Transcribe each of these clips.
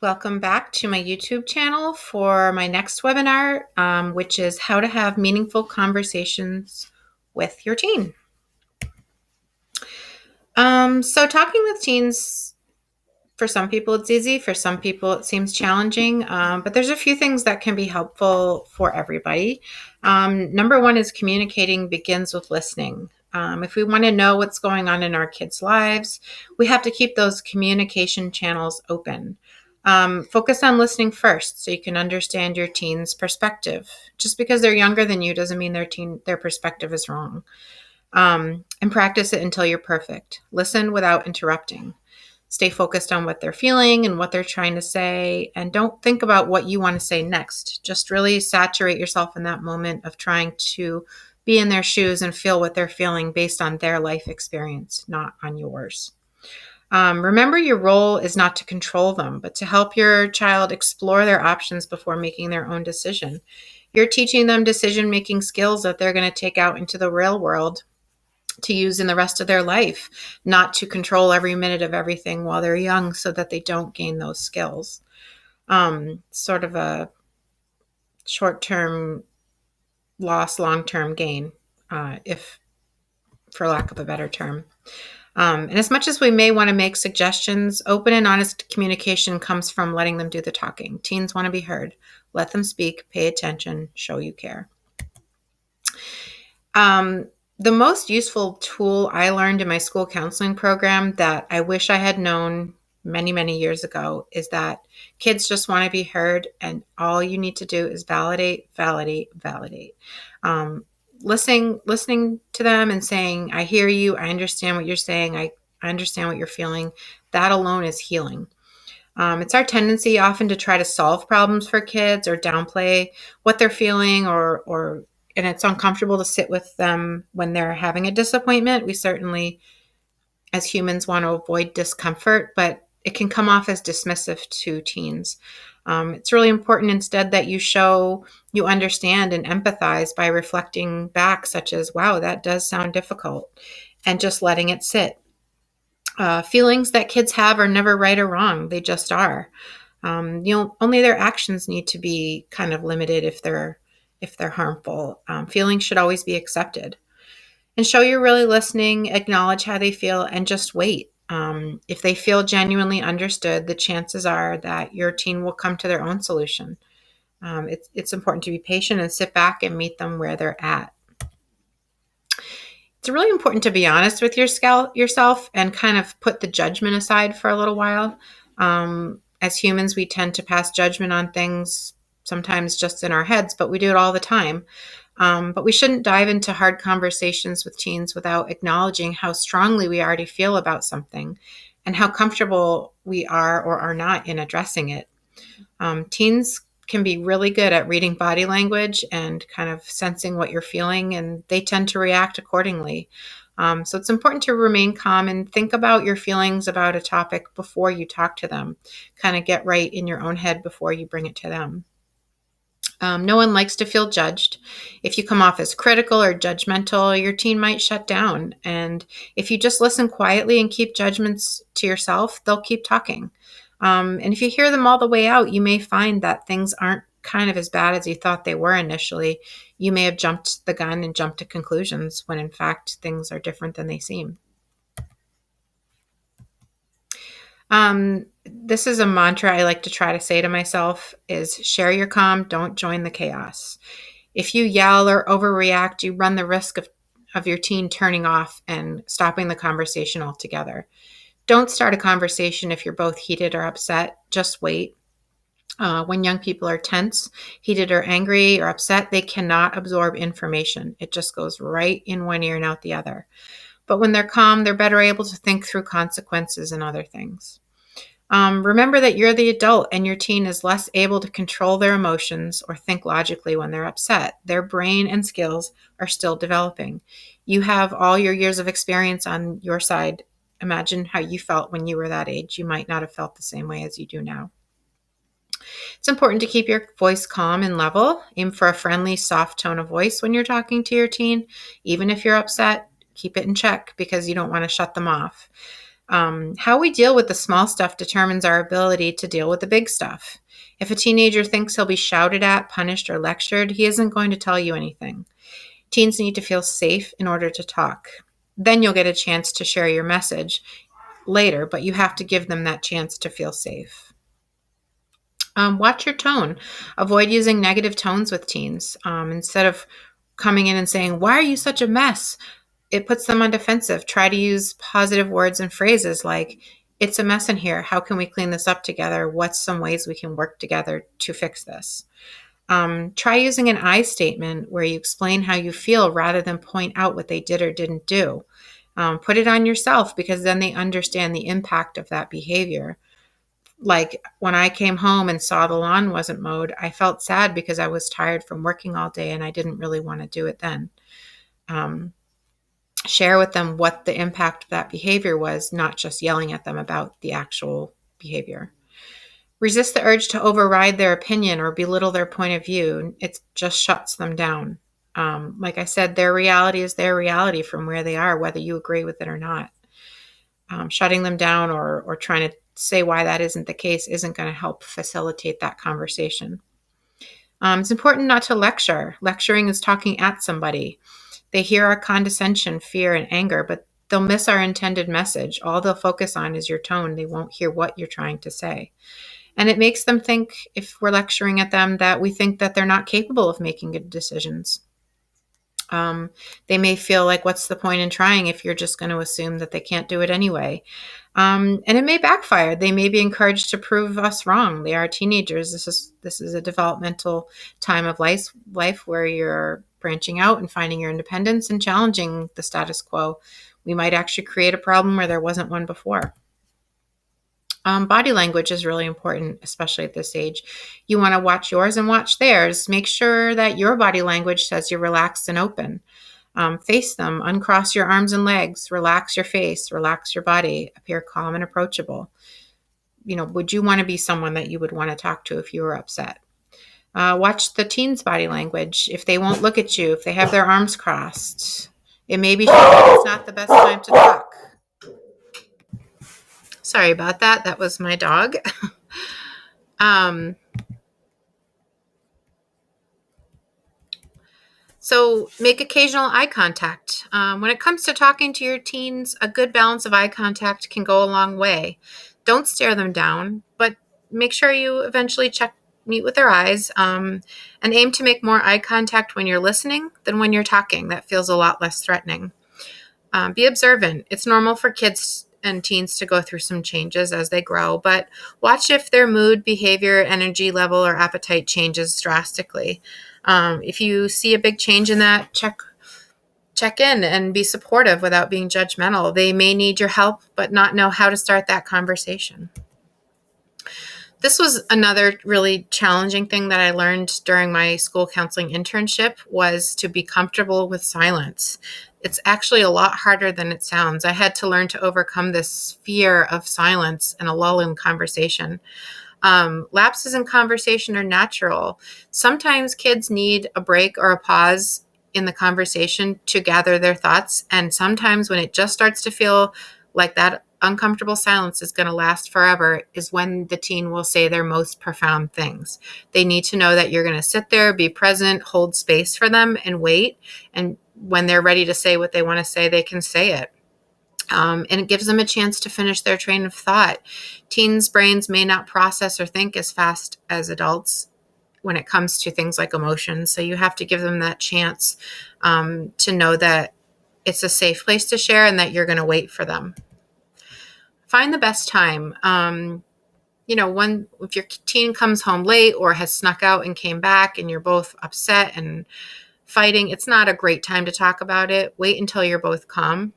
Welcome back to my YouTube channel for my next webinar, which is how to have meaningful conversations with your teen. So talking with teens, for some people it's easy, for some people it seems challenging, but there's a few things that can be helpful for everybody. Number one is communicating begins with listening. If we want to know what's going on in our kids' lives, we have to keep those communication channels open. Focus on listening first so you can understand your teen's perspective. Just because they're younger than you doesn't mean their perspective is wrong. And practice it until you're perfect. Listen without interrupting. Stay focused on what they're feeling and what they're trying to say, and don't think about what you want to say next. Just really saturate yourself in that moment of trying to be in their shoes and feel what they're feeling based on their life experience, not on yours. Remember, your role is not to control them, but to help your child explore their options before making their own decision. You're teaching them decision-making skills that they're going to take out into the real world to use in the rest of their life, not to control every minute of everything while they're young so that they don't gain those skills. Sort of a short-term loss, long-term gain, if for lack of a better term. And as much as we may want to make suggestions, open and honest communication comes from letting them do the talking. Teens want to be heard. Let them speak, pay attention, show you care. The most useful tool I learned in my school counseling program that I wish I had known many, many years ago is that kids just want to be heard, and all you need to do is validate, validate, validate. Listening to them and saying, I hear you, I understand what you're saying, I understand what you're feeling, that alone is healing. It's our tendency often to try to solve problems for kids or downplay what they're feeling and it's uncomfortable to sit with them when they're having a disappointment. We certainly, as humans, want to avoid discomfort, but it can come off as dismissive to teens. It's really important instead that you show you understand and empathize by reflecting back, such as, wow, that does sound difficult, and just letting it sit. Feelings that kids have are never right or wrong. They just are. Only their actions need to be kind of limited if they're harmful. Feelings should always be accepted. And show you're really listening, acknowledge how they feel, and just wait. If they feel genuinely understood, the chances are that your teen will come to their own solution. It's important to be patient and sit back and meet them where they're at. It's really important to be honest with yourself and kind of put the judgment aside for a little while. As humans, we tend to pass judgment on things, sometimes just in our heads, but we do it all the time. But we shouldn't dive into hard conversations with teens without acknowledging how strongly we already feel about something and how comfortable we are or are not in addressing it. Teens can be really good at reading body language and kind of sensing what you're feeling, and they tend to react accordingly. So it's important to remain calm and think about your feelings about a topic before you talk to them. Kind of get right in your own head before you bring it to them. No one likes to feel judged. If you come off as critical or judgmental, your teen might shut down. And if you just listen quietly and keep judgments to yourself, they'll keep talking. And if you hear them all the way out, you may find that things aren't kind of as bad as you thought they were initially. You may have jumped the gun and jumped to conclusions when in fact things are different than they seem. This is a mantra I like to try to say to myself is share your calm, don't join the chaos. If you yell or overreact, you run the risk of your teen turning off and stopping the conversation altogether. Don't start a conversation if you're both heated or upset. Just wait. When young people are tense, heated or angry or upset, they cannot absorb information. It just goes right in one ear and out the other. But when they're calm, they're better able to think through consequences and other things. Remember that you're the adult and your teen is less able to control their emotions or think logically when they're upset. Their brain and skills are still developing. You have all your years of experience on your side. Imagine how you felt when you were that age. You might not have felt the same way as you do now. It's important to keep your voice calm and level. Aim for a friendly, soft tone of voice when you're talking to your teen. Even if you're upset, keep it in check because you don't want to shut them off. How we deal with the small stuff determines our ability to deal with the big stuff. If a teenager thinks he'll be shouted at, punished, or lectured, he isn't going to tell you anything. Teens need to feel safe in order to talk. Then you'll get a chance to share your message later, but you have to give them that chance to feel safe. Watch your tone. Avoid using negative tones with teens. Instead of coming in and saying, "Why are you such a mess?" It puts them on defensive. Try to use positive words and phrases like, "It's a mess in here. How can we clean this up together? What's some ways we can work together to fix this?" Try using an I statement where you explain how you feel rather than point out what they did or didn't do. Put it on yourself because then they understand the impact of that behavior. Like when I came home and saw the lawn wasn't mowed, I felt sad because I was tired from working all day and I didn't really want to do it then. Um, Share with them what the impact of that behavior was, not just yelling at them about the actual behavior. Resist the urge to override their opinion or belittle their point of view. It just shuts them down. Like I said, their reality is their reality from where they are, whether you agree with it or not. Shutting them down or trying to say why that isn't the case isn't going to help facilitate that conversation. It's important not to lecture. Lecturing is talking at somebody. They hear our condescension, fear, and anger, but they'll miss our intended message. All they'll focus on is your tone. They won't hear what you're trying to say. And it makes them think, if we're lecturing at them, that we think that they're not capable of making good decisions. They may feel like, what's the point in trying if you're just going to assume that they can't do it anyway? And it may backfire. They may be encouraged to prove us wrong. They are teenagers. This is a developmental time of life where you're branching out and finding your independence and challenging the status quo. We might actually create a problem where there wasn't one before. Body language is really important, especially at this age. You want to watch yours and watch theirs. Make sure that your body language says you're relaxed and open. Face them, uncross your arms and legs, relax your face, relax your body, appear calm and approachable. Would you want to be someone that you would want to talk to if you were upset? Watch the teen's body language. If they won't look at you, if they have their arms crossed, it may be showing it's not the best time to talk. Sorry about that. That was my dog. So make occasional eye contact. When it comes to talking to your teens, a good balance of eye contact can go a long way. Don't stare them down, but make sure you eventually meet with their eyes, and aim to make more eye contact when you're listening than when you're talking. That feels a lot less threatening. Be observant. It's normal for kids and teens to go through some changes as they grow, but watch if their mood, behavior, energy level, or appetite changes drastically. If you see a big change in that, check in and be supportive without being judgmental. They may need your help, but not know how to start that conversation. This was another really challenging thing that I learned during my school counseling internship, was to be comfortable with silence. It's actually a lot harder than it sounds. I had to learn to overcome this fear of silence and a lull in conversation. Lapses in conversation are natural. Sometimes kids need a break or a pause in the conversation to gather their thoughts. And sometimes when it just starts to feel like that uncomfortable silence is going to last forever is when the teen will say their most profound things. They need to know that you're going to sit there, be present, hold space for them, and wait. And when they're ready to say what they want to say, they can say it. And it gives them a chance to finish their train of thought. Teens' brains may not process or think as fast as adults when it comes to things like emotions. So you have to give them that chance to know that it's a safe place to share and that you're going to wait for them. Find the best time. If your teen comes home late or has snuck out and came back and you're both upset and fighting, it's not a great time to talk about it. Wait until you're both calm.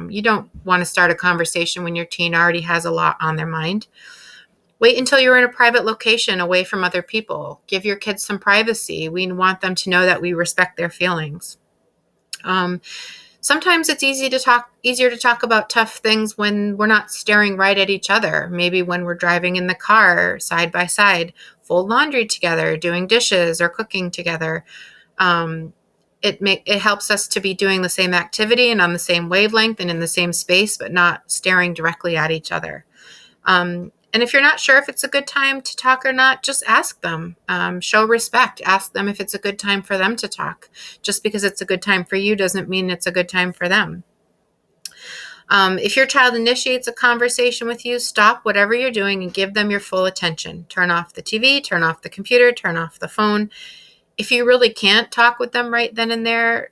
You don't want to start a conversation when your teen already has a lot on their mind. Wait until you're in a private location away from other people. Give your kids some privacy. We want them to know that we respect their feelings. Sometimes it's easier to talk about tough things when we're not staring right at each other. Maybe when we're driving in the car side by side, fold laundry together, doing dishes or cooking together. it helps us to be doing the same activity and on the same wavelength and in the same space, but not staring directly at each other. And if you're not sure if it's a good time to talk or not, just ask them. Show respect. Ask them if it's a good time for them to talk. Just because it's a good time for you doesn't mean it's a good time for them. If your child initiates a conversation with you, stop whatever you're doing and give them your full attention. Turn off the TV, turn off the computer, turn off the phone. If you really can't talk with them right then and there,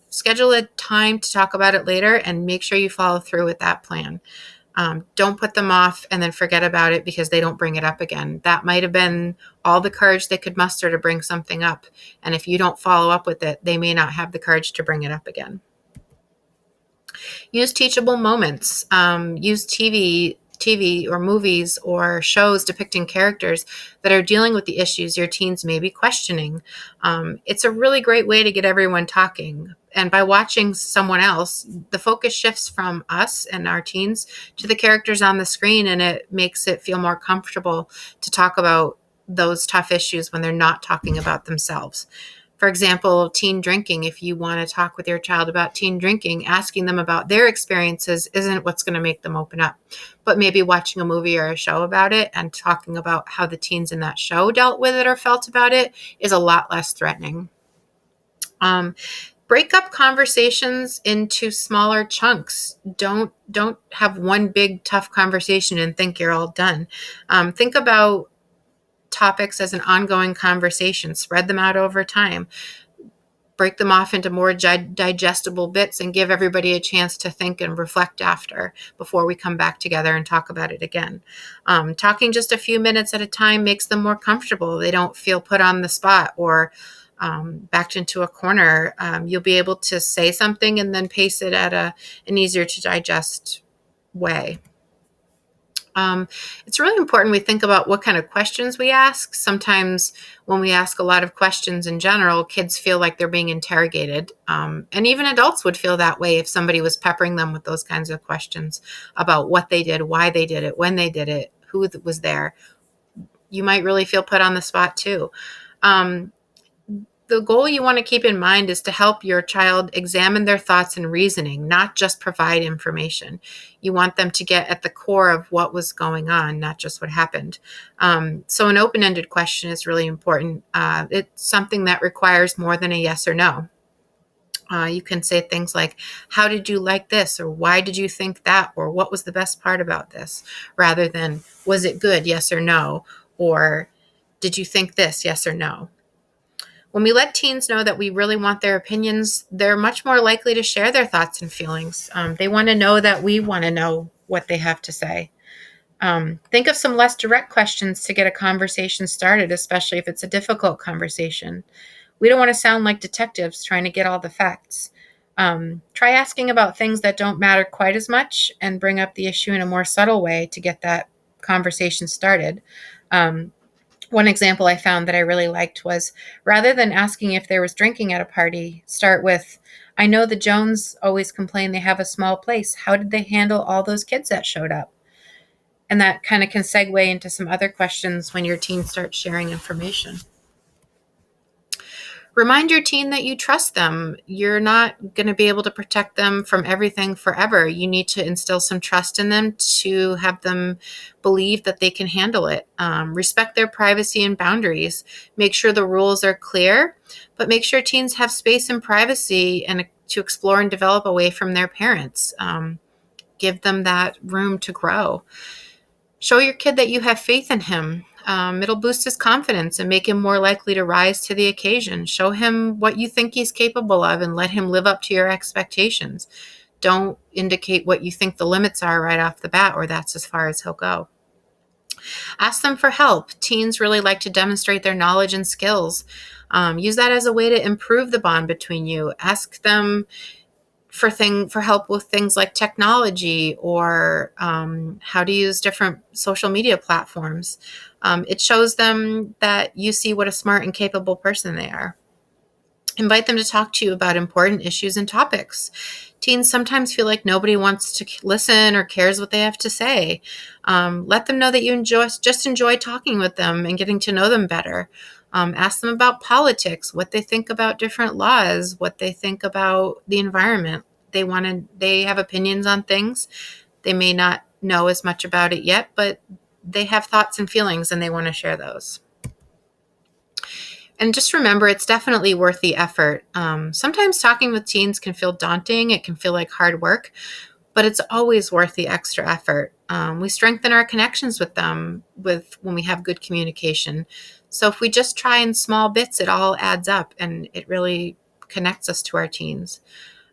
schedule a time to talk about it later and make sure you follow through with that plan. Don't put them off and then forget about it because they don't bring it up again. That might have been all the courage they could muster to bring something up. And if you don't follow up with it, they may not have the courage to bring it up again. Use teachable moments. Use TV or movies or shows depicting characters that are dealing with the issues your teens may be questioning. It's a really great way to get everyone talking. And by watching someone else, the focus shifts from us and our teens to the characters on the screen, and it makes it feel more comfortable to talk about those tough issues when they're not talking about themselves. For example, teen drinking. If you want to talk with your child about teen drinking, asking them about their experiences isn't what's going to make them open up. But maybe watching a movie or a show about it and talking about how the teens in that show dealt with it or felt about it is a lot less threatening. Break up conversations into smaller chunks. Don't have one big tough conversation and think you're all done. Think about topics as an ongoing conversation. Spread them out over time. Break them off into more digestible bits and give everybody a chance to think and reflect before we come back together and talk about it again. Talking just a few minutes at a time makes them more comfortable. They don't feel put on the spot or backed into a corner. You'll be able to say something and then pace it at an easier to digest way. It's really important we think about what kind of questions we ask. Sometimes when we ask a lot of questions in general, kids feel like they're being interrogated. And even adults would feel that way if somebody was peppering them with those kinds of questions about what they did, why they did it, when they did it, who was there. You might really feel put on the spot too. The goal you want to keep in mind is to help your child examine their thoughts and reasoning, not just provide information. You want them to get at the core of what was going on, not just what happened. So an open-ended question is really important. It's something that requires more than a yes or no. You can say things like, how did you like this? Or why did you think that? Or what was the best part about this? Rather than, was it good? Yes or no? Or did you think this? Yes or no? When we let teens know that we really want their opinions, they're much more likely to share their thoughts and feelings. They want to know that we want to know what they have to say. Think of some less direct questions to get a conversation started, especially if it's a difficult conversation. We don't want to sound like detectives trying to get all the facts. Try asking about things that don't matter quite as much and bring up the issue in a more subtle way to get that conversation started. One example I found that I really liked was, rather than asking if there was drinking at a party, start with, I know the Jones always complain they have a small place. How did they handle all those kids that showed up? And that kind of can segue into some other questions when your teen starts sharing information. Remind your teen that you trust them. You're not going to be able to protect them from everything forever. You need to instill some trust in them to have them believe that they can handle it. Respect their privacy and boundaries. Make sure the rules are clear, but make sure teens have space and privacy and to explore and develop away from their parents. Give them that room to grow. Show your kid that you have faith in him. It'll boost his confidence and make him more likely to rise to the occasion. Show him what you think he's capable of and let him live up to your expectations. Don't indicate what you think the limits are right off the bat, or that's as far as he'll go. Ask them for help. Teens really like to demonstrate their knowledge and skills. Use that as a way to improve the bond between you. Ask them for help with things like technology or how to use different social media platforms. It shows them that you see what a smart and capable person they are. Invite them to talk to you about important issues and topics. Teens sometimes feel like nobody wants to listen or cares what they have to say. Let them know that you just enjoy talking with them and getting to know them better. Ask them about politics, what they think about different laws, what they think about the environment. They have opinions on things. They may not know as much about it yet, but they have thoughts and feelings and they want to share those. And just remember, it's definitely worth the effort. Sometimes talking with teens can feel daunting. It can feel like hard work, but it's always worth the extra effort. We strengthen our connections with them when we have good communication. So if we just try in small bits, it all adds up and it really connects us to our teens.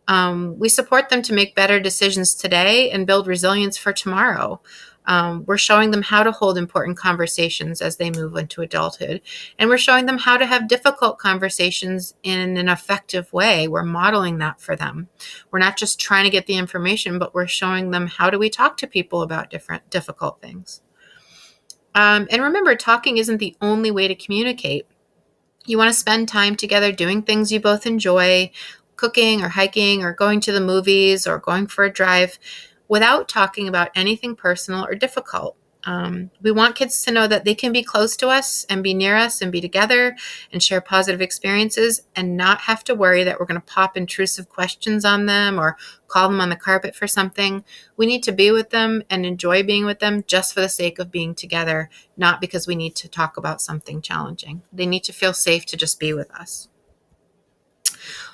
We support them to make better decisions today and build resilience for tomorrow. We're showing them how to hold important conversations as they move into adulthood. And we're showing them how to have difficult conversations in an effective way. We're modeling that for them. We're not just trying to get the information, but we're showing them how do we talk to people about different difficult things. And remember, talking isn't the only way to communicate. You want to spend time together doing things you both enjoy, cooking or hiking or going to the movies or going for a drive without talking about anything personal or difficult. We want kids to know that they can be close to us and be near us and be together and share positive experiences and not have to worry that we're going to pop intrusive questions on them or call them on the carpet for something. We need to be with them and enjoy being with them just for the sake of being together, not because we need to talk about something challenging. They need to feel safe to just be with us.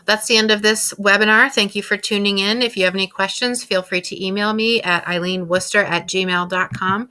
That's the end of this webinar. Thank you for tuning in. If you have any questions, feel free to email me at eileenworcester@gmail.com.